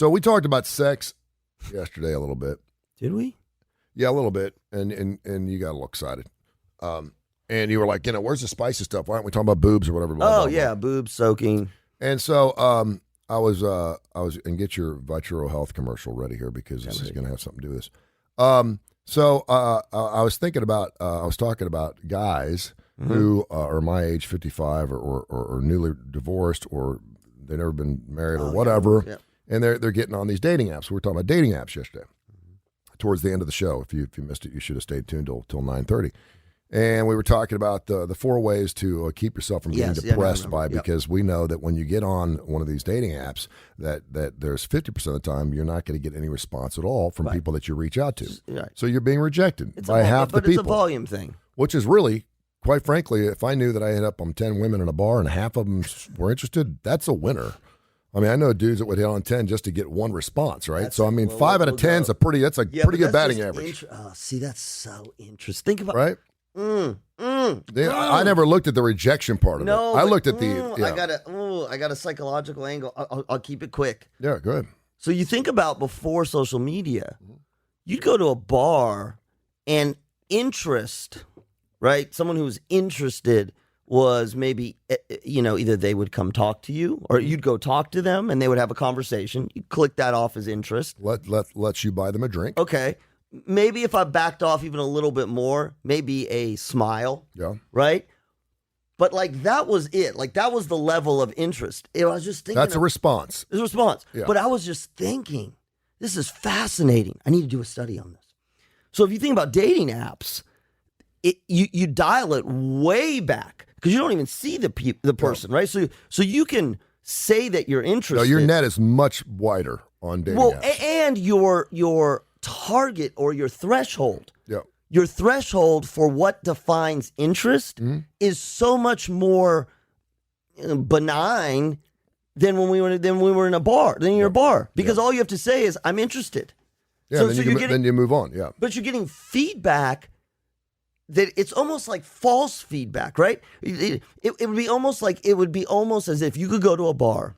So we talked about sex yesterday a little bit. Did we? Yeah, a little bit, and you got a little excited. And you were like, where's the spicy stuff? Why aren't we talking about boobs or whatever? Blah, blah, blah. Boobs soaking. And so I was and get your Vituro Health commercial ready here because this is going to have something to do with this. So I was thinking about, I was talking about guys who are my age, 55, or newly divorced, or they've never been married or whatever, and they're getting on these dating apps. We were talking about dating apps yesterday. Towards the end of the show, if you missed it, you should have stayed tuned till 9:30. And we were talking about the 4 ways to keep yourself from getting depressed because we know that when you get on one of these dating apps, that there's 50% of the time you're not going to get any response at all from people that you reach out to. Right. So you're being rejected by half the people. But it's a volume thing. Which is really, quite frankly, if I knew that I hit up on 10 women in a bar and half of them were interested, that's a winner. I mean, I know dudes that would hit on 10 just to get one response, right? So I mean, 5 out of 10 is a pretty good batting average. See, that's so interesting. Think about right. I never looked at the rejection part of it. I looked at the. I got a psychological angle. I'll keep it quick. Yeah, go ahead. So you think about before social media, you'd go to a bar and interest, right? Someone who was interested was maybe, either they would come talk to you or you'd go talk to them and they would have a conversation. You click that off as interest. Let you buy them a drink. Okay. Maybe if I backed off even a little bit more, maybe a smile. Yeah. Right? But that was it. That was the level of interest. I was just thinking. That's a response. It's a response. Yeah. But I was just thinking, this is fascinating. I need to do a study on this. So if you think about dating apps, you dial it way back because you don't even see the person, right? So you can say that you're interested. No, your net is much wider on dating apps. And your target or your threshold. Yeah. Your threshold for what defines interest is so much more benign than when we were in a bar. Than you're a bar because all you have to say is I'm interested. Yeah. Then you move on. Yeah. But you're getting feedback that it's almost like false feedback, right? It would be almost as if you could go to a bar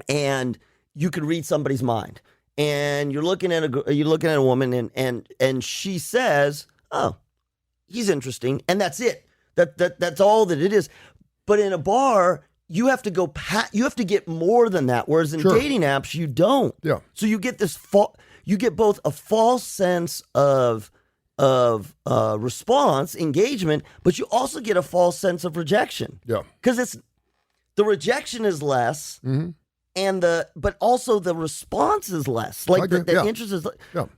and you could read somebody's mind. And you're looking at a woman and she says, "Oh, he's interesting," and that's it. That's all that it is. But in a bar, you have to you have to get more than that. Whereas in dating apps, you don't. Yeah. So you get you get both a false sense of response, engagement, but you also get a false sense of rejection. Yeah. Because the rejection is less. Mm-hmm. But also the response is less. The interest is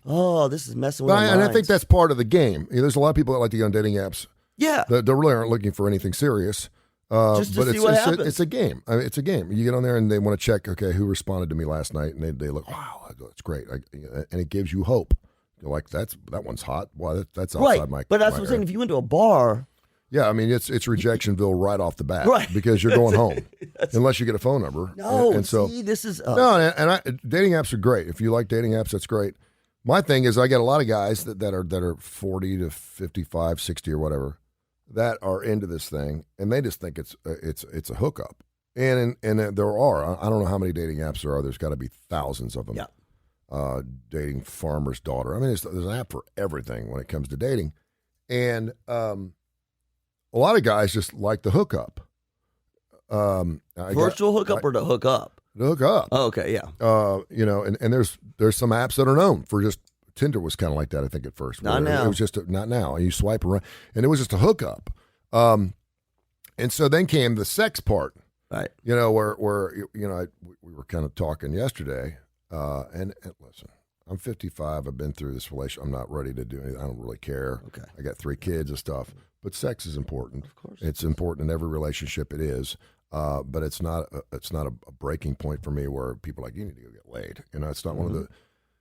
oh, this is messing with my And I think that's part of the game. There's a lot of people that like to get on dating apps. Yeah. That really aren't looking for anything serious. Just to see what happens. It's a game. I mean, it's a game. You get on there and they want to check, okay, who responded to me last night? And they look, wow, that's great. And it gives you hope. You're like, that one's hot. Well, that's outside my But that's what I'm saying. If you went to a bar. Yeah, I mean, it's Rejectionville right off the bat, right? Because you're going home unless you get a phone number. No, and so this is dating apps are great. If you like dating apps, that's great. My thing is, I get a lot of guys that are 40 to 55, 60 or whatever that are into this thing, and they just think it's a hookup. And there are, I don't know how many dating apps there are. There's got to be thousands of them. Yeah. Dating farmer's daughter. I mean, there's an app for everything when it comes to dating, and a lot of guys just like the hookup. Virtual hookup or to hook up? To hook up. Oh, okay, yeah. And there's some apps that are known for just Tinder was kind of like that, I think, at first. Not now. It was just not now. And you swipe around, and it was just a hookup. And so then came the sex part. Right. Where we were kind of talking yesterday. And listen, I'm 55. I've been through this relationship. I'm not ready to do anything. I don't really care. Okay. I got 3 kids and stuff. But sex is important. Of course. It's important in every relationship. It is. But it's not a breaking point for me where people are like, you need to go get laid. It's not one of the.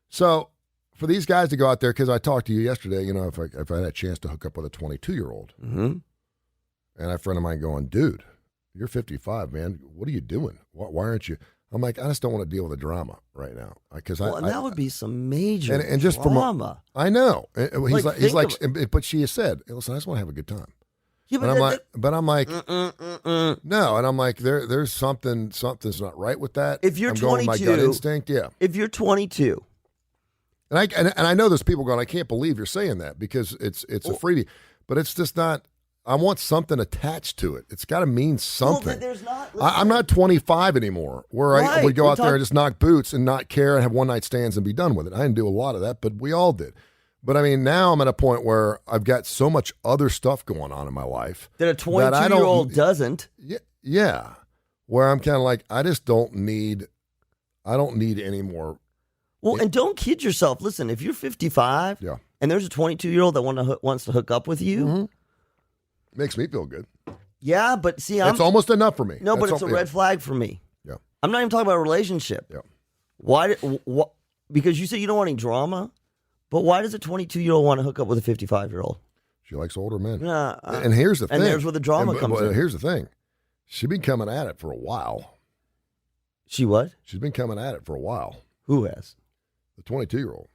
So for these guys to go out there, because I talked to you yesterday, if I had a chance to hook up with a 22-year-old, and a friend of mine going, dude, you're 55, man. What are you doing? Why aren't you? I'm like, I just don't want to deal with the drama right now because that would be some major and just drama. I know. He's like, but she has said, listen, I just want to have a good time. Yeah, but I'm like, no, and I'm like, there's something's not right with that. If you're I'm 22, going with my gut instinct, yeah. If you're 22, and I know there's people going, I can't believe you're saying that because it's a freebie, but it's just not. I want something attached to it. It's got to mean something. Well, there's not. I'm not 25 anymore, where I would go out there and just knock boots and not care and have one night stands and be done with it. I didn't do a lot of that, but we all did. But I mean, now I'm at a point where I've got so much other stuff going on in my life that a 22-year-old doesn't. Yeah, where I'm kind of like, I don't need any more. Well, and don't kid yourself. Listen, if you're 55, and there's a 22-year-old that wants to hook up with you, makes me feel good. Yeah, but see, it's almost enough for me. No, but it's a red flag for me. Yeah, I'm not even talking about a relationship. Yeah, why? Because you said you don't want any drama. But why does a 22-year-old want to hook up with a 55-year-old? She likes older men. And here's the thing. And there's where the drama comes in. Here's the thing. She's been coming at it for a while. She what? She's been coming at it for a while. Who has? The 22-year-old.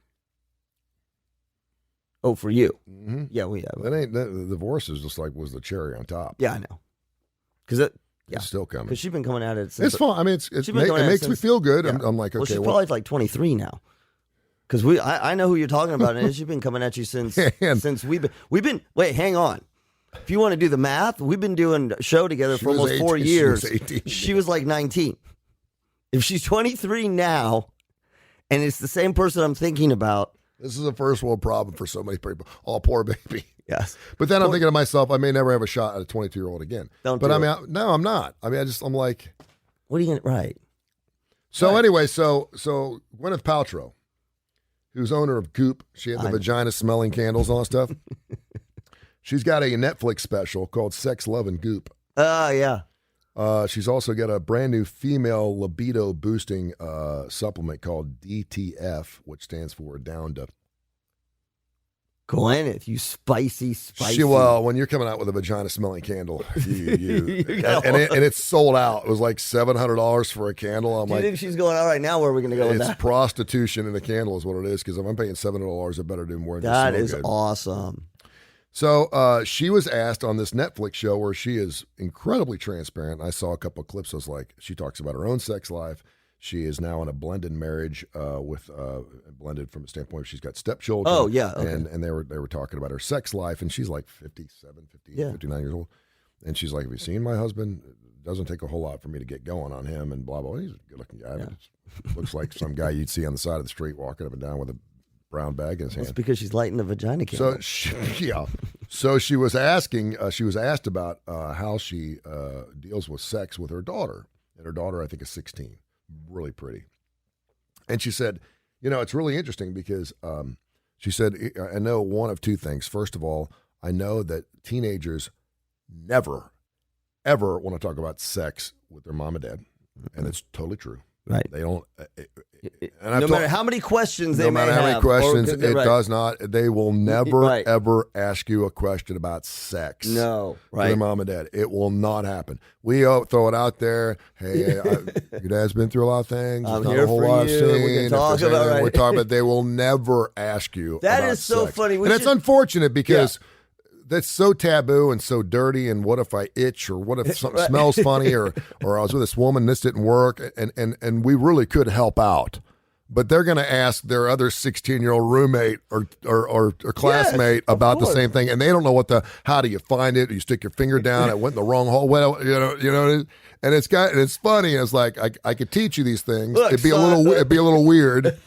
Oh, for you? Mm-hmm. Yeah, we have. The divorce is just like was the cherry on top. Yeah, I know. Because it's still coming. Because she's been coming at it since. It's fun. I mean, it makes me feel good. Yeah. I'm like, okay. Well, she's probably like 23 now. Because I know who you're talking about, and she's been coming at you since we've been. Wait, hang on. If you want to do the math, we've been doing a show together for almost 4 years. She was 18. She was like 19. If she's 23 now, and it's the same person I'm thinking about, this is a first world problem for so many people. Oh, poor baby. Yes. But then I'm thinking to myself, I may never have a shot at a 22-year-old again. No, I'm not. I mean, I'm like, what are you gonna right? So anyway, so Gwyneth Paltrow, who's owner of Goop. She had the vagina-smelling candles and all that stuff. She's got a Netflix special called Sex, Love, and Goop. Yeah. She's also got a brand new female libido-boosting supplement called DTF, which stands for Down to... Gwyneth, you spicy. Well, when you're coming out with a vagina-smelling candle, and it's sold out. It was like $700 for a candle. Do you think she's going, all right, now where are we going to go with that? It's prostitution in a candle is what it is, because if I'm paying $700, I better do more than that is good. Awesome. So she was asked on this Netflix show where she is incredibly transparent. I saw a couple of clips. I was like, she talks about her own sex life. She is now in a blended marriage with blended from a standpoint of she's got stepchildren. Oh, yeah. Okay. And they were talking about her sex life, and she's like 59 years old. And she's like, have you seen my husband? It doesn't take a whole lot for me to get going on him and blah, blah. He's a good-looking guy. Yeah. It looks like some guy you'd see on the side of the street walking up and down with a brown bag in his hand. It's because she's lighting the vagina candle. So she was asking, she was asked about how she deals with sex with her daughter. And her daughter, I think, is 16. Really pretty. And she said, it's really interesting because she said, I know one of two things. First of all, I know that teenagers never, ever want to talk about sex with their mom and dad. And it's totally true. Right. They don't. No matter how many questions they may have. No matter how many questions, it does not. They will never, ever ask you a question about sex. No. Right. To their mom and dad. It will not happen. We throw it out there. Hey, your dad's been through a lot of things. I'm here for you. We can talk about it. We're talking about. They will never ask you that about is so sex. funny. And it's unfortunate because that's so taboo and so dirty, and what if I itch, or what if something smells funny, or I was with this woman, this didn't work, and we really could help out. But they're going to ask their other 16-year-old roommate or classmate about the same thing, and they don't know how do you find it? You stick your finger down, it went in the wrong hole. Well, and it's funny. It's like I could teach you these things. Look, it'd be a little weird.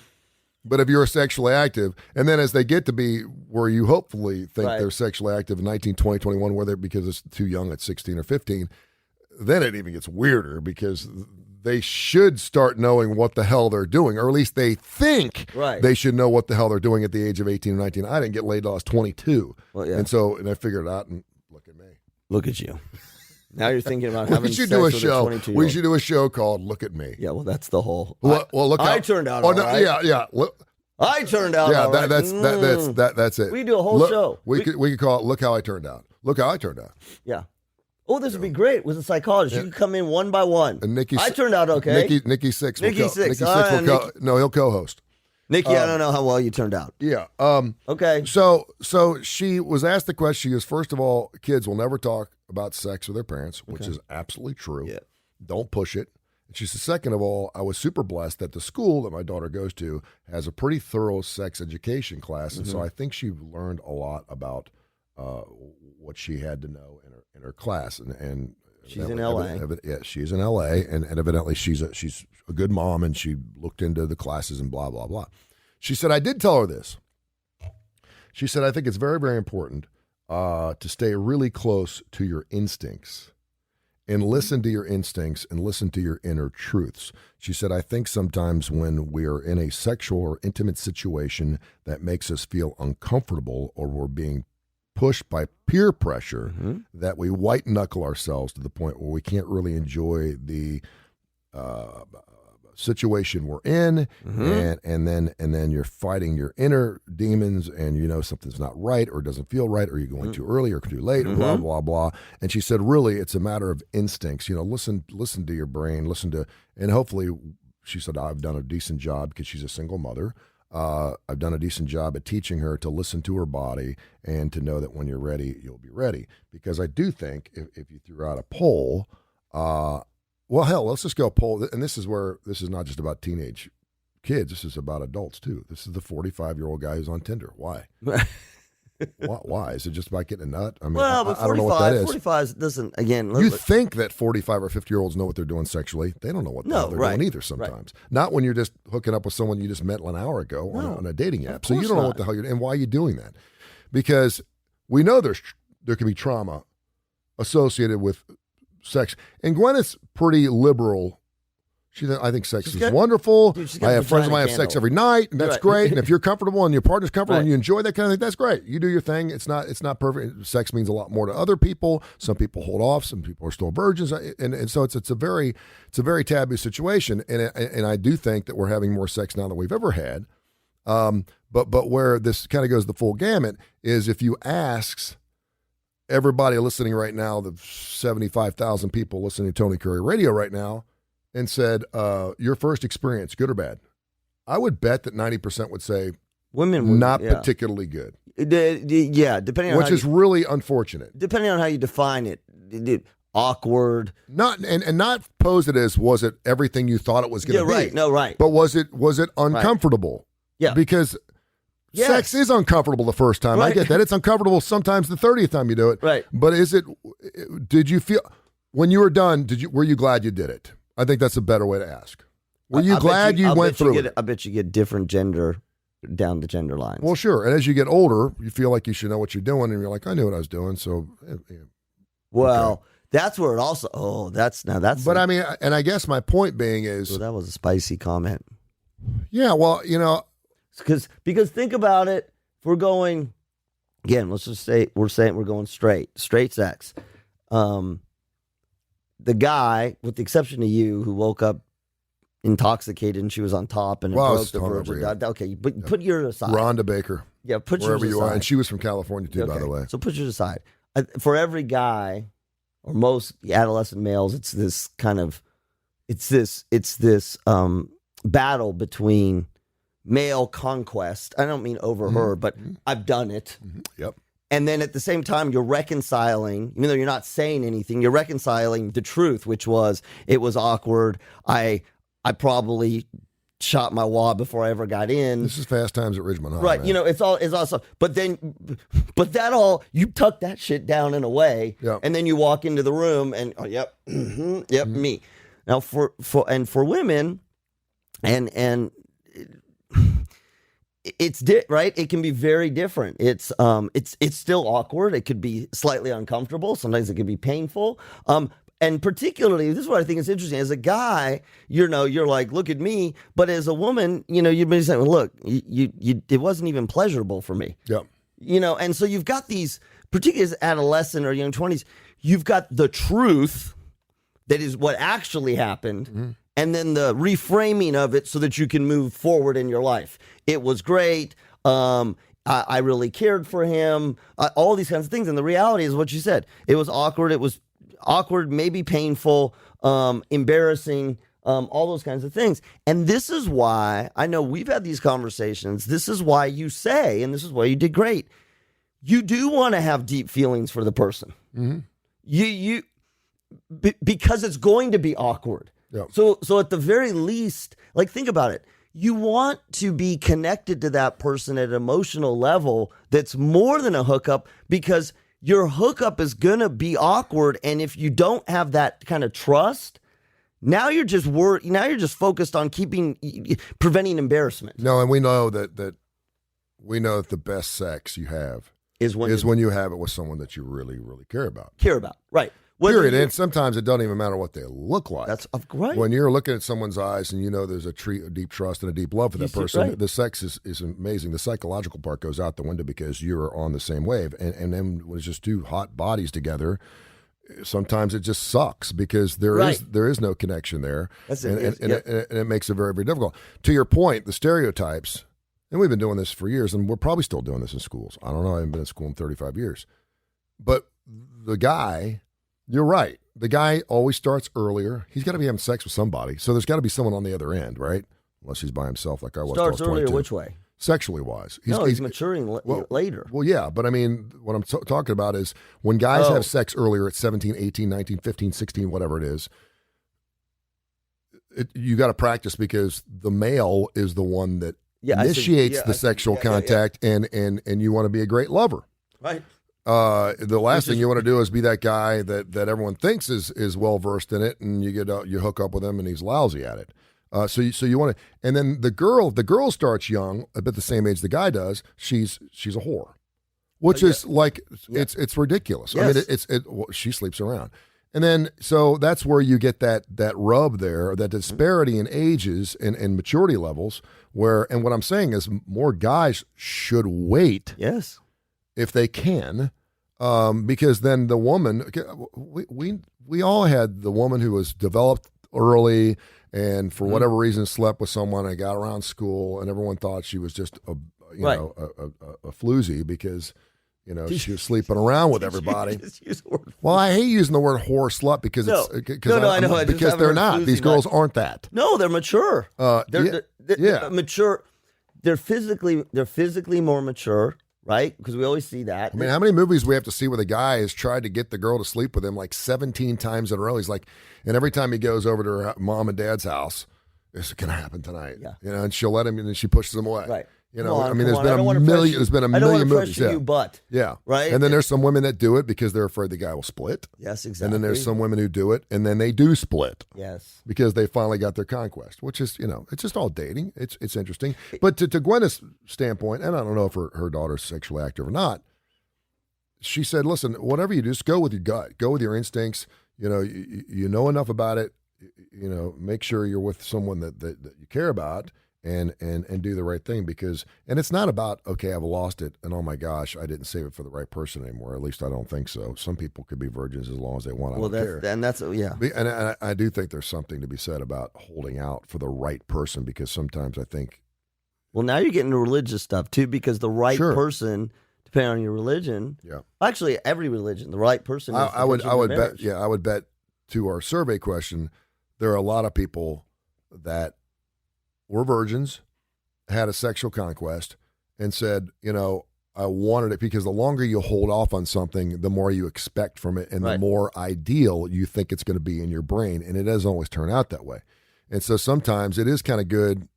But if you're sexually active, and then as they get to be where you hopefully think they're sexually active in 19, 20, 21, because it's too young at 16 or 15, then it even gets weirder because they should start knowing what the hell they're doing, or at least they think they should know what the hell they're doing at the age of 18 or 19. I didn't get laid till I was 22. Well, yeah. And I figured it out, and look at me. Look at you. Now you're thinking about having sex with a 22-year-old. We should do a show called Look at Me. Yeah, well, that's the whole. Look I turned out all right. Yeah. I turned out all right. That's it. We do a whole show. We could call it Look How I Turned Out. Look How I Turned Out. Yeah. Oh, this would be great with a psychologist. You could come in one by one. And I turned out okay. Nikki Sixx. Nikki Sixx. He'll co-host. Nikki, I don't know how well you turned out. Yeah. Okay. So she was asked the question. She goes, first of all, kids will never talk about sex with their parents, which is absolutely true. Yeah. Don't push it. And she said, second of all, I was super blessed that the school that my daughter goes to has a pretty thorough sex education class. And so I think she learned a lot about what she had to know in her class. And she's in LA. Yeah, she's in LA, and evidently she's a good mom, and she looked into the classes and blah, blah, blah. She said, I did tell her this. She said, I think it's very, very important to stay really close to your instincts and listen to your instincts and listen to your inner truths. She said, I think sometimes when we are in a sexual or intimate situation that makes us feel uncomfortable, or we're being pushed by peer pressure, that we white knuckle ourselves to the point where we can't really enjoy the situation we're in, and then you're fighting your inner demons, and you know something's not right, or doesn't feel right, or you're going too early or too late, blah blah blah. And she said, really, it's a matter of instincts. You know, listen to your brain, and hopefully, she said, I've done a decent job, because she's a single mother. I've done a decent job at teaching her to listen to her body and to know that when you're ready, you'll be ready. Because I do think if you threw out a poll, well, hell, let's just go poll. And this is not just about teenage kids. This is about adults, too. This is the 45-year-old guy who's on Tinder. Why? Why? Is it just about getting a nut? I mean, well, but 45, I don't know what that is. 45 doesn't, again. You think that 45 or 50-year-olds know what they're doing sexually. They don't know what they're doing either sometimes. Right. Not when you're just hooking up with someone you just met an hour ago on a dating app. So you don't know what the hell you're doing. And why are you doing that? Because we know there can be trauma associated with sex. And Gwyneth's pretty liberal. I think sex is wonderful. Dude, I have friends of mine have sex every night, and that's great. And if you're comfortable and your partner's comfortable and you enjoy that kind of thing, that's great. You do your thing. It's not perfect. Sex means a lot more to other people. Some people hold off. Some people are still virgins, and so it's a very taboo situation. And I do think that we're having more sex now than we've ever had. But where this kind of goes the full gamut is if you ask everybody listening right now, the 75,000 people listening to Tony Curry Radio right now, and said, your first experience, good or bad? I would bet that 90% would say women not particularly good. Depending on which is really unfortunate. Depending on how you define it. Awkward. Not pose it as, was it everything you thought it was going to be? Right. No, right. But was it uncomfortable? Right. Yeah. Because sex is uncomfortable the first time. Right. I get that. It's uncomfortable sometimes the 30th time you do it. Right. But did you feel, when you were done, were you glad you did it? I think that's a better way to ask. Were you glad you went through it? I bet you get different gender down the gender lines. Well, sure. And as you get older, you feel like you should know what you're doing, and you're like, I knew what I was doing. So, well, that's where it also. But I mean, and I guess my point being is, that was a spicy comment. Yeah. Well, because think about it. If we're going again, let's just say we're going straight sex. The guy, with the exception of you, who woke up intoxicated and she was on top and it broke the virgin. Okay, but put yours aside. Rhonda Baker. Yeah, put yours aside. Wherever you are. And she was from California too, by the way. So put yours aside. For every guy, or most adolescent males, it's this battle between male conquest. I don't mean over her, but I've done it. Yep. And then at the same time, you're reconciling, even though you're not saying anything, you're reconciling the truth, which was, it was awkward. I probably shot my wad before I ever got in. This is Fast Times at Ridgemont High. Right. Man. It's also, but that all, you tuck that shit down in a way, and then you walk into the room and, me. Now for women, and it's right. It can be very different. It's still awkward. It could be slightly uncomfortable. Sometimes it could be painful. And particularly, this is what I think is interesting. As a guy, you're like, look at me. But as a woman, you'd be saying, well, look, it wasn't even pleasurable for me. Yeah. And so you've got these, particularly as adolescent or young 20s, you've got the truth that is what actually happened. And then the reframing of it so that you can move forward in your life. It was great. I really cared for him. All these kinds of things. And the reality is what you said. It was awkward. It was awkward, maybe painful, embarrassing. all those kinds of things. And this is why I know we've had these conversations. This is why you say, and this is why you did great. You do want to have deep feelings for the person. Mm-hmm. Because it's going to be awkward. Yeah. So at the very least, like, think about it. You want to be connected to that person at an emotional level that's more than a hookup, because your hookup is going to be awkward. And if you don't have that kind of trust, now you're just worried. Now you're just focused on preventing embarrassment. No, and we know that the best sex you have is when you have it with someone that you really, really care about. Right. Period. And sometimes it doesn't even matter what they look like. That's right. When you're looking at someone's eyes and you know there's a deep trust and a deep love for that person, right. The sex is amazing. The psychological part goes out the window because you're on the same wave. And then when it's just two hot bodies together, sometimes it just sucks because there is no connection there. And it makes it very, very difficult. To your point, the stereotypes, and we've been doing this for years, and we're probably still doing this in schools. I don't know. I haven't been in school in 35 years. But the guy... You're right. The guy always starts earlier. He's got to be having sex with somebody. So there's got to be someone on the other end, right? Unless he's by himself like I was. Starts earlier which way? Sexually wise. He's maturing later. Well, yeah. But I mean, what I'm talking about is when guys have sex earlier at 17, 18, 19, 15, 16, whatever it is, you got to practice because the male is the one that initiates the sexual contact and you want to be a great lover. Right. The last thing you want to do is be that guy that everyone thinks is well versed in it, and you hook up with him and he's lousy at it. So you want to, and then the girl starts young, about the same age the guy does. She's a whore, which is like it's ridiculous. Yes. I mean, she sleeps around, and then so that's where you get that rub there, that disparity in ages and maturity levels. And what I'm saying is more guys should wait. Yes. If they can, because then the woman, we all had the woman who was developed early and for whatever reason slept with someone and got around school and everyone thought she was just a floozy because she was sleeping around with everybody. Well, I hate using the word whore slut because I know because they're not. These girls aren't that. No, they're mature. They're mature. They're physically more mature. Right? Because we always see that. I mean, how many movies we have to see where the guy has tried to get the girl to sleep with him like 17 times in a row? He's like, and every time he goes over to her mom and dad's house, it's going to happen tonight. Yeah. And she'll let him, and then she pushes him away. Right. There's been a million movies. Yeah. Right. And then there's some women that do it because they're afraid the guy will split. Yes, exactly. And then there's some women who do it, and then they do split. Yes. Because they finally got their conquest, which is, it's just all dating. It's interesting. But to Gwyneth's standpoint, and I don't know if her daughter's sexually active or not, she said, listen, whatever you do, just go with your gut. Go with your instincts. You know enough about it. Make sure you're with someone that you care about. And do the right thing and it's not about, okay, I've lost it and oh my gosh, I didn't save it for the right person anymore. At least I don't think so. Some people could be virgins as long as they want. And I do think there's something to be said about holding out for the right person because sometimes I think. Well, now you're getting to religious stuff too because the right person, depending on your religion. Yeah. Actually, every religion, the right person. I would bet. Yeah, I would bet to our survey question, there are a lot of people that were virgins, had a sexual conquest, and said, I wanted it because the longer you hold off on something, the more you expect from it and the more ideal you think it's going to be in your brain. And it doesn't always turn out that way. And so sometimes it is kind of good.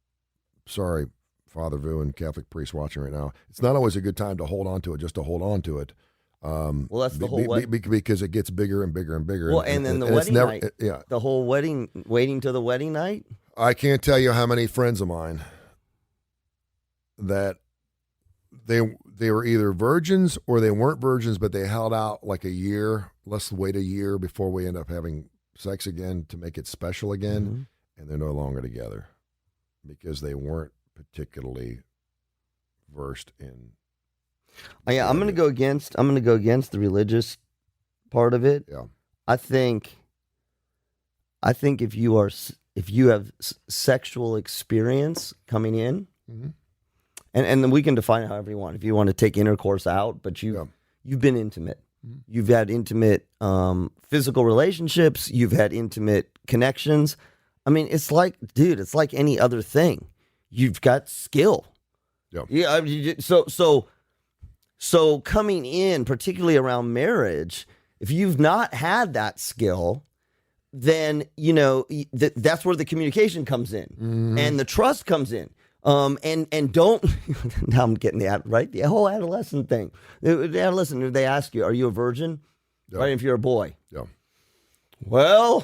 Sorry, Father Vu and Catholic priests watching right now. It's not always a good time to hold on to it, just to hold on to it. Well, that's the whole because it gets bigger and bigger and bigger. Well, and then the wedding night. The whole wedding, waiting till the wedding night. I can't tell you how many friends of mine that they were either virgins or they weren't virgins, but they held out like a year. Let's wait a year before we end up having sex again to make it special again, and they're no longer together because they weren't particularly versed in. I'm going to go against the religious part of it. Yeah, I think if you have sexual experience coming in, and then we can define it however you want. If you want to take intercourse out, but you've been intimate, you've had intimate physical relationships, you've had intimate connections. I mean, it's like, dude, it's like any other thing. You've got skill. Yeah. Yeah. So coming in, particularly around marriage, if you've not had that skill, then, that's where the communication comes in and the trust comes in. And don't, now I'm getting the whole adolescent thing. The adolescent, they ask you, are you a virgin? Yeah. Right. If you're a boy. Yeah. Well,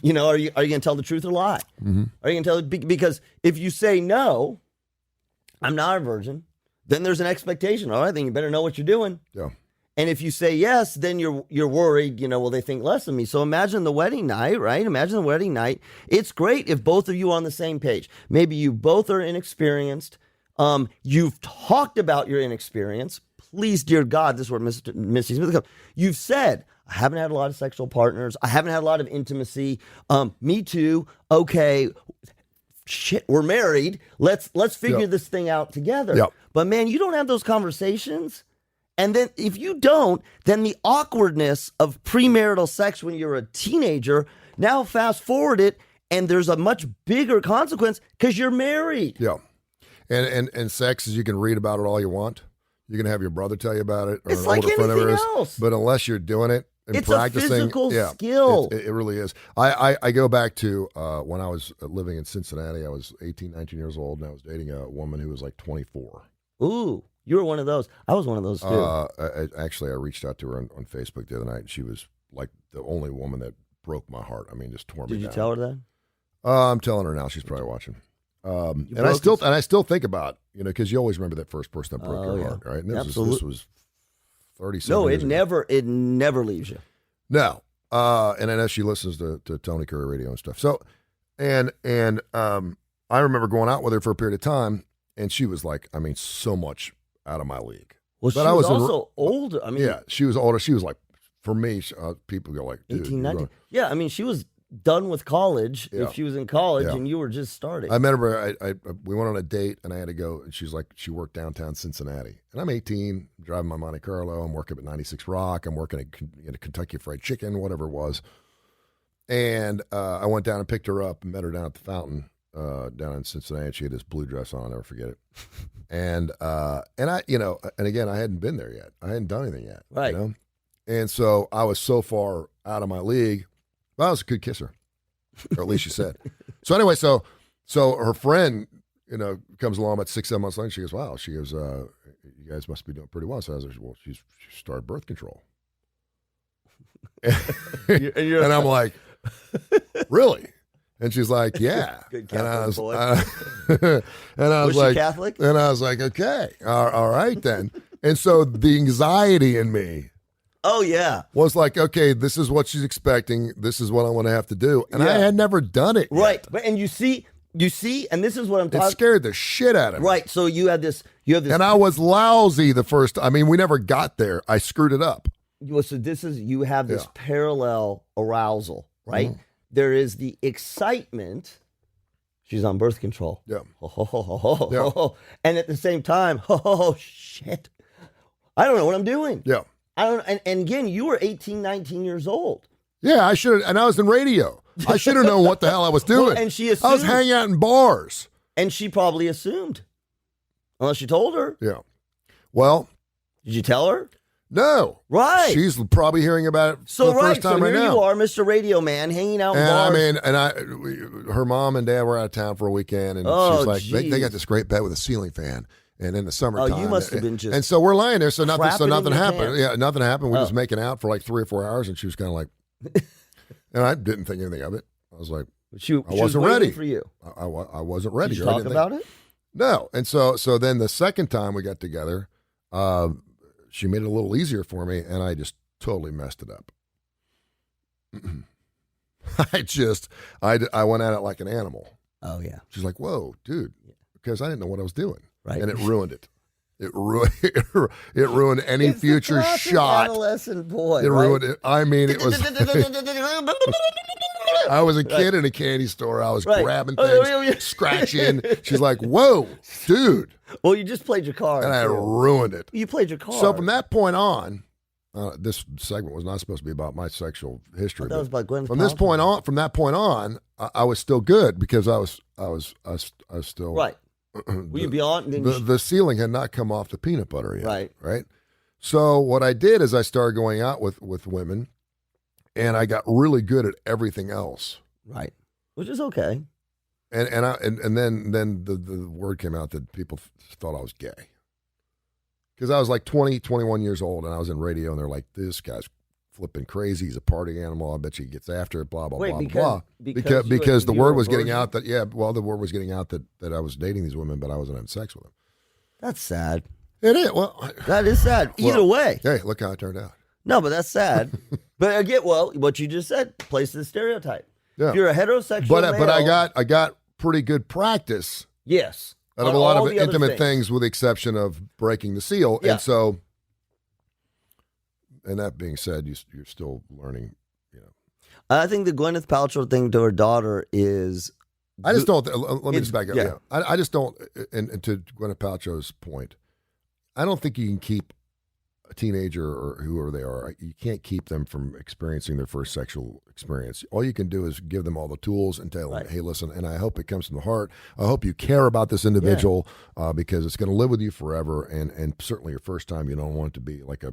are you going to tell the truth or lie? Mm-hmm. Are you going to tell because if you say no, I'm not a virgin, then there's an expectation. All right, then you better know what you're doing. Yeah. And if you say yes, then you're worried, will they think less of me? So imagine the wedding night, right? Imagine the wedding night. It's great if both of you are on the same page. Maybe you both are inexperienced. You've talked about your inexperience. Please, dear God, this is where Missy Smith comes. You've said, I haven't had a lot of sexual partners. I haven't had a lot of intimacy. Me too. Okay. Shit, we're married. Let's figure this thing out together. Yep. But man, you don't have those conversations. And then if you don't, then the awkwardness of premarital sex when you're a teenager, now fast forward it, and there's a much bigger consequence because you're married. Yeah. And sex is, you can read about it all you want. You can have your brother tell you about it, or it's an like older friend of anything yours. else. But unless you're doing it and it's practicing, a physical skill. It really is. I go back to when I was living in Cincinnati. I was 18, 19 years old, and I was dating a woman who was like 24. Ooh, you were one of those. I was one of those too. I reached out to her on Facebook the other night, and she was like the only woman that broke my heart. I mean, just tore me down. Did you tell her that? I'm telling her now. She's probably watching. And I still think about, because you always remember that first person that broke your heart, right? And this was 37 No, years ago. it never leaves you. No. And I know she listens to Tony Kurre radio and stuff. So, and I remember going out with her for a period of time, and she was like, I mean, so much out of my league. Well, but she was also older. I mean, yeah, she was older. She was like, for me, people go like, 18, 19. Yeah, I mean, she was done with college. Yeah. If she was in college Yeah. and you were just starting. I remember we went on a date, and I had to go, and she's like, she worked downtown Cincinnati. And I'm 18, driving my Monte Carlo. I'm working at 96 Rock. I'm working at Kentucky Fried Chicken, whatever it was. And I went down and picked her up and met her down at the fountain down in Cincinnati. She had this blue dress on. I'll never forget it. And I, and again, I hadn't been there yet. I hadn't done anything yet. Right. And so I was so far out of my league. Well, I was a good kisser, or at least she said. So anyway, so her friend, comes along about 6-7 months later. She goes, "Wow." She goes, "You guys must be doing pretty well." So I was like, "Well, she started birth control." And I'm like, "Really?" And she's like, "Yeah." Good Catholic boy. And I was she like, Catholic? And I was like, "Okay, all right then." And so the anxiety in me. Oh, yeah. Was like, okay, this is what she's expecting. This is what I'm going to have to do. And I had never done it Right. yet. But, and you see, and this is what I'm talking about. It scared the shit out of me. Right. So you have this. And I was lousy the first, we never got there. I screwed it up. So you have this parallel arousal, right? Mm-hmm. There is the excitement. She's on birth control. Yeah. And at the same time, shit. I don't know what I'm doing. Yeah. I don't. And again, you were 18, 19 years old. Yeah, I should have. And I was in radio. I should have known what the hell I was doing. Well, and she assumed. I was hanging out in bars. And she probably assumed. Unless you told her. Yeah. Well. Did you tell her? No. Right. She's probably hearing about it for the first time right now. So here you are, Mr. Radio Man, hanging out in bars. Her mom and dad were out of town for a weekend, and she's like, they got this great bed with a ceiling fan. And in the summertime, you must have been just. And so we're lying there, so nothing happened. Pants. Yeah, nothing happened. We was making out for like 3 or 4 hours, and she was kind of like, and I didn't think anything of it. I was like, I wasn't ready for you. I wasn't ready. Did you talk about it? No. And so then the second time we got together, she made it a little easier for me, and I just totally messed it up. I went at it like an animal. Oh yeah. She's like, "Whoa, dude," because I didn't know what I was doing. Right. And it ruined it. It ruined any future shot. Adolescent boy. It ruined it. I mean, it was. I was a kid in a candy store. I was grabbing things, scratching. She's like, "Whoa, dude!" Well, you just played your card, and I ruined it. You played your card. So from that point on, this segment was not supposed to be about my sexual history. That was about Gwyneth from this point on, from that point on, I was still good because I was still right. Were you beyond? The ceiling had not come off the peanut butter yet. Right. Right. So what I did is I started going out with women, and I got really good at everything else. Right. Which is okay. And then the word came out that people thought I was gay. Because I was like 20, 21 years old, and I was in radio, and they're like, this guy's flipping crazy. He's a party animal. I bet you he gets after it, blah, blah, blah. Because the word was getting out that, the word was getting out that I was dating these women, but I wasn't having sex with them. That's sad. It is. Well, that is sad. Either way. Hey, look how it turned out. No, but that's sad. But again, what you just said plays to the stereotype. Yeah. If you're a heterosexual male, but I got pretty good practice. Yes. Out of a lot of intimate things, with the exception of breaking the seal. Yeah. And so, and that being said, you're still learning, I think the Gwyneth Paltrow thing to her daughter is... I just don't... Let me just back up. Yeah. I just don't... And to Gwyneth Paltrow's point, I don't think you can keep a teenager or whoever they are, you can't keep them from experiencing their first sexual experience. All you can do is give them all the tools and tell them, hey, listen, and I hope it comes from the heart. I hope you care about this individual because it's going to live with you forever. And certainly your first time, you don't want it to be like a...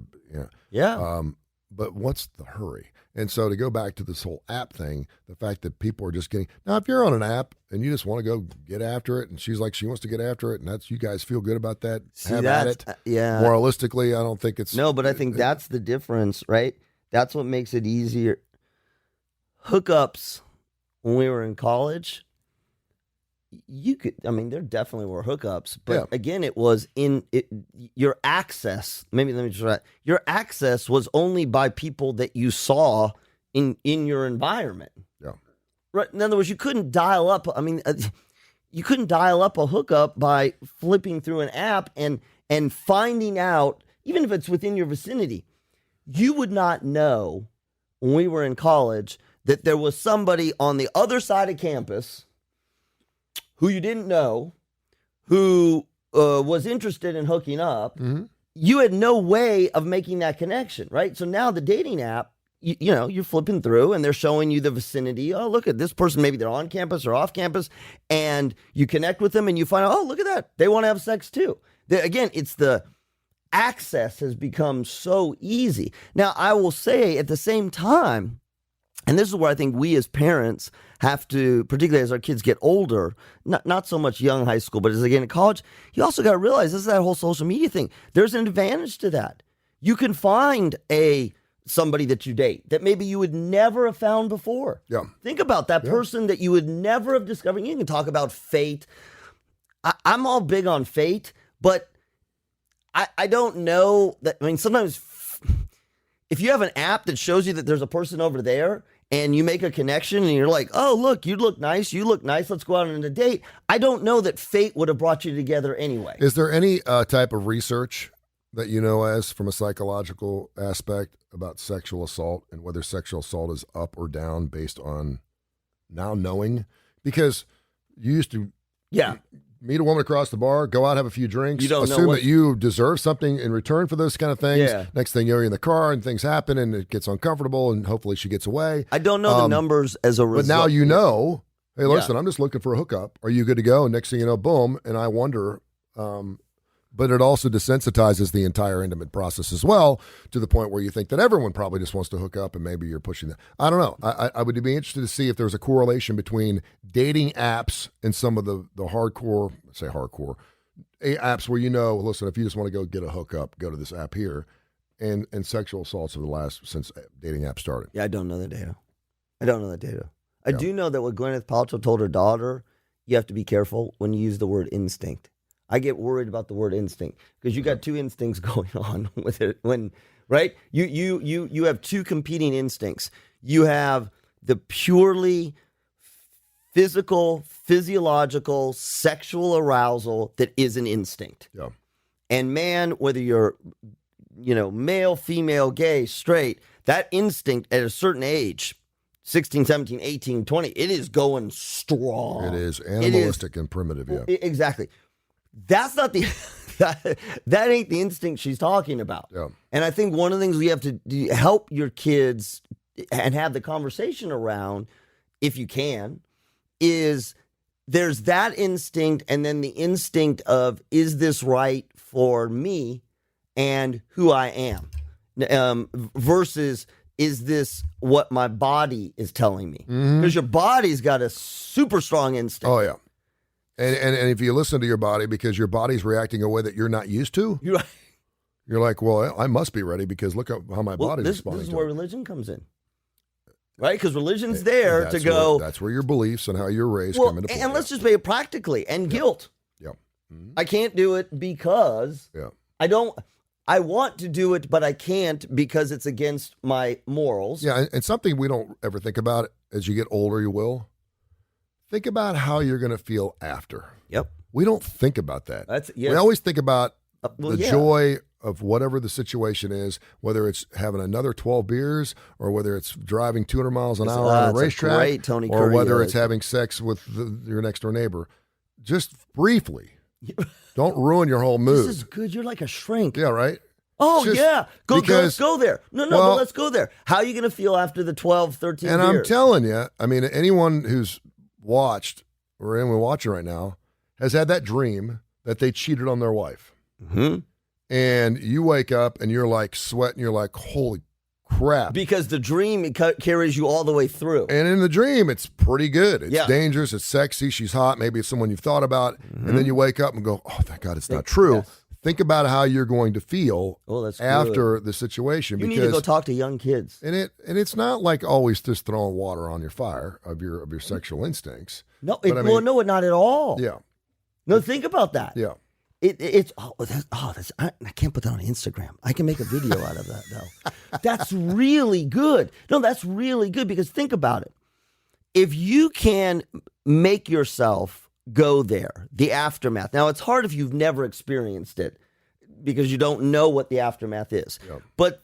But what's the hurry? And so to go back to this whole app thing, the fact that people are just getting... Now, if you're on an app and you just want to go get after it, and she's like, she wants to get after it, and that's, you guys feel good about that, have at it. Yeah. Moralistically, I don't think it's... No, but I think that's the difference, right? That's what makes it easier. Hookups, when we were in college, there definitely were hookups, but again, it was your access. Maybe let me just write. Your access was only by people that you saw in your environment. Yeah. Right. In other words, you couldn't dial up. You couldn't dial up a hookup by flipping through an app and finding out, even if it's within your vicinity. You would not know when we were in college that there was somebody on the other side of campus who you didn't know, who was interested in hooking up. Mm-hmm. You had no way of making that connection, right? So now the dating app, you're flipping through and they're showing you the vicinity. Oh, look at this person. Maybe they're on campus or off campus. And you connect with them and you find out, oh, look at that. They want to have sex too. Again, it's the access has become so easy. Now, I will say at the same time, and this is where I think we as parents have to, particularly as our kids get older, not so much young high school, but as they get into college, you also got to realize this is that whole social media thing. There's an advantage to that. You can find somebody that you date that maybe you would never have found before. Yeah. Think about that person that you would never have discovered. You can talk about fate. I'm all big on fate, but I don't know that. I mean, sometimes if you have an app that shows you that there's a person over there and you make a connection and you're like, oh, look, you look nice, let's go out on a date. I don't know that fate would have brought you together anyway. Is there any type of research that you know as from a psychological aspect about sexual assault and whether sexual assault is up or down based on now knowing? Because you used to meet a woman across the bar, go out, have a few drinks, assume that you deserve something in return for those kind of things. Yeah. Next thing you're in the car and things happen and it gets uncomfortable and hopefully she gets away. I don't know the numbers as a result. But now you know, hey, listen, I'm just looking for a hookup. Are you good to go? And next thing you know, boom. And I wonder, but it also desensitizes the entire intimate process as well to the point where you think that everyone probably just wants to hook up and maybe you're pushing that. I don't know. I would be interested to see if there's a correlation between dating apps and some of the hardcore, say hardcore, apps where listen, if you just want to go get a hookup, go to this app here, and sexual assaults since dating apps started. Yeah, I don't know the data. I do know that what Gwyneth Paltrow told her daughter, you have to be careful when you use the word instinct. I get worried about the word instinct because you got two instincts going on with it. Right? You have two competing instincts. You have the purely physical, physiological, sexual arousal that is an instinct. Yeah. And man, whether you're, male, female, gay, straight, that instinct at a certain age, 16, 17, 18, 20, it is going strong. It is animalistic and primitive, yeah. Exactly. That's not the that ain't the instinct she's talking about. Yeah. And I think one of the things we have to help your kids and have the conversation around, if you can, is there's that instinct and then the instinct of, is this right for me and who I am? Versus, is this what my body is telling me? Because your body's got a super strong instinct. Oh, yeah. And if you listen to your body, because your body's reacting a way that you're not used to, You're right. you're like, well, I must be ready because look at how my body's responding. This is to where it. religion comes in. Right? Because religion's there to go. That's where your beliefs and how you're raised come into play. And let's just make it practically. And guilt. Yeah. I can't do it because I want to do it, but I can't because it's against my morals. Yeah, and something we don't ever think about as you get older, you will. Think about how you're going to feel after. Yep. We don't think about that. Yes. We always think about the yeah. joy of whatever the situation is, whether it's having another 12 beers or whether it's driving 200 miles an hour on a racetrack, great Tony or Curry, whether it's having sex with your next door neighbor. Just briefly. Don't ruin your whole mood. This is good. You're like a shrink. Yeah, right? Oh, yeah. Let's go there. No, well, but let's go there. How are you going to feel after the 12, 13 and beers? I'm telling you, I mean, anyone who's watched or anyone watching right now has had that dream that they cheated on their wife. Mm-hmm. And you wake up and you're like sweating. You're like, holy crap. Because the dream carries you all the way through. And in the dream, it's pretty good. It's dangerous. It's sexy. She's hot. Maybe it's someone you've thought about. And then you wake up and go, oh, thank God it's not true. Yes. Think about how you're going to feel after the situation. You need to go talk to young kids. And it's not like always just throwing water on your fire of your sexual instincts. No, not at all. Yeah. No, think about that. Yeah. I can't put that on Instagram. I can make a video out of that though. That's really good. No, that's really good because think about it. If you can make yourself go there, the aftermath. Now it's hard if you've never experienced it because you don't know what the aftermath is. Yep. But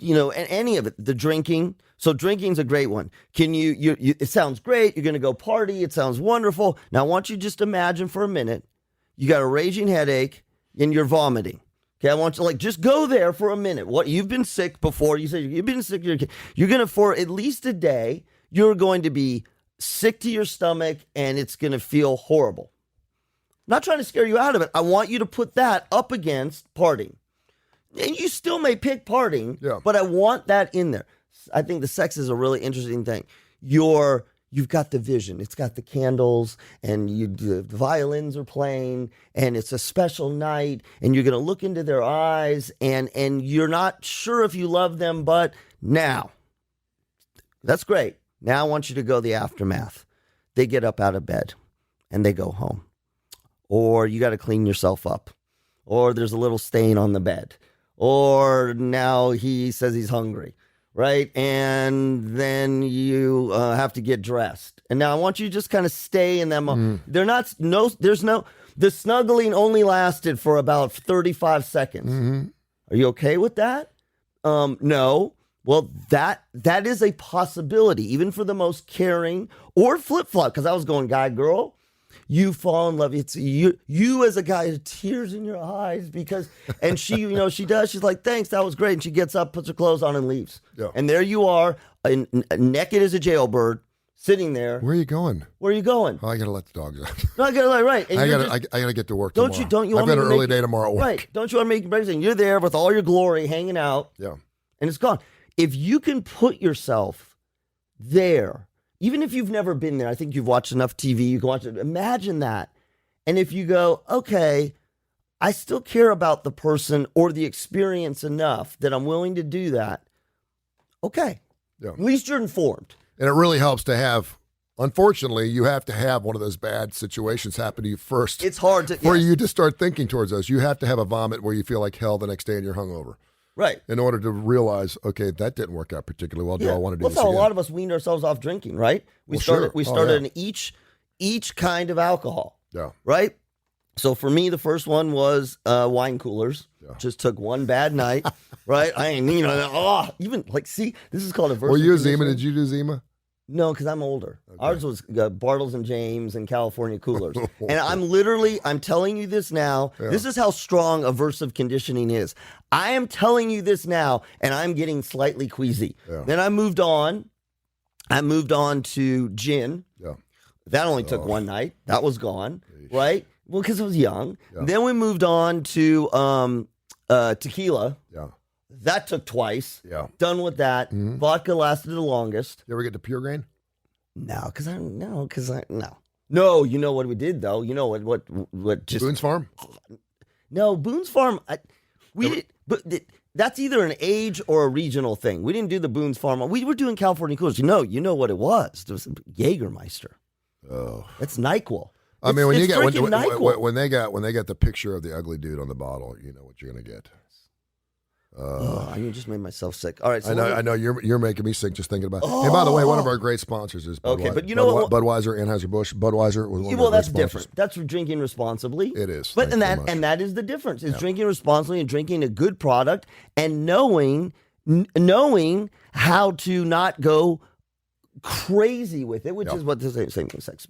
any of it, the drinking. So drinking's a great one. Can you it sounds great. You're going to go party. It sounds wonderful. Now I want you to just imagine for a minute. You got a raging headache and you're vomiting. Okay, I want you to just go there for a minute. What you've been sick before? You said you've been sick. You're gonna for at least a day. You're going to be sick to your stomach and it's gonna feel horrible. I'm not trying to scare you out of it. I want you to put that up against partying, and you still may pick partying, but I want that in there. I think the sex is a really interesting thing. You've got the vision. It's got the candles and the violins are playing and it's a special night and you're going to look into their eyes and you're not sure if you love them, but now, that's great. Now I want you to go the aftermath. They get up out of bed and they go home. Or you got to clean yourself up. Or there's a little stain on the bed. Or now he says he's hungry. Right. And then you have to get dressed. And now I want you to just kind of stay in them. The snuggling only lasted for about 35 seconds. Mm-hmm. Are you okay with that? No. Well, that is a possibility, even for the most caring or flip-flop, because I was going guy, girl. You fall in love. It's you as a guy, tears in your eyes and she, she does. She's like, thanks, that was great. And she gets up, puts her clothes on and leaves. Yeah. And there you are, naked as a jailbird, sitting there. Where are you going? Where are you going? Oh, I got to let the dogs out. No, I got to right. And I got to get to work tomorrow. Don't you I've got an early day tomorrow at work. Right. Don't you want to make breakfast? And you're there with all your glory hanging out. Yeah. And it's gone. If you can put yourself there, even if you've never been there, I think you've watched enough TV, you can watch it. Imagine that. And if you go, okay, I still care about the person or the experience enough that I'm willing to do that, okay. Yeah. At least you're informed. And it really helps to have, unfortunately, you have to have one of those bad situations happen to you first. It's hard to... For you to start thinking towards those. You have to have a vomit where you feel like hell the next day and you're hungover. Right. In order to realize, okay, that didn't work out particularly well. Do I want to do this again? again? A lot of us weaned ourselves off drinking, right? We started in each kind of alcohol. Yeah. Right? So for me, the first one was wine coolers. Yeah. Just took one bad night, right? I ain't, even, see, this is called adversity. Were you a Zima? Did you do Zima? No, because I'm older. Okay. Ours was Bartles and James and California Coolers. And I'm telling you this now. Yeah. This is how strong aversive conditioning is. I am telling you this now, and I'm getting slightly queasy. Yeah. Then I moved on. To gin. Yeah. That only took one night. That was gone, right? Well, because I was young. Yeah. Then we moved on to tequila. Yeah. That took twice. Yeah. Done with that. Mm-hmm. Vodka lasted the longest. You ever get to Pure Grain? No. No, you know what we did though? You know what just Boone's Farm? No, Boone's Farm. That's either an age or a regional thing. We didn't do the Boone's Farm. We were doing California Coolers. You know what it was. It was Jägermeister. Oh. That's NyQuil. I mean, when they got the picture of the ugly dude on the bottle, you know what you're gonna get. You just made myself sick. All right, so I know you're making me sick just thinking about it. And by the way, one of our great sponsors is Budweiser. Okay, but you know what? Budweiser, Anheuser-Busch. Budweiser was one of our that's great different. That's drinking responsibly. It is. But that is the difference. It's drinking responsibly and drinking a good product and knowing how to not go crazy with it, which is what the same thing sex.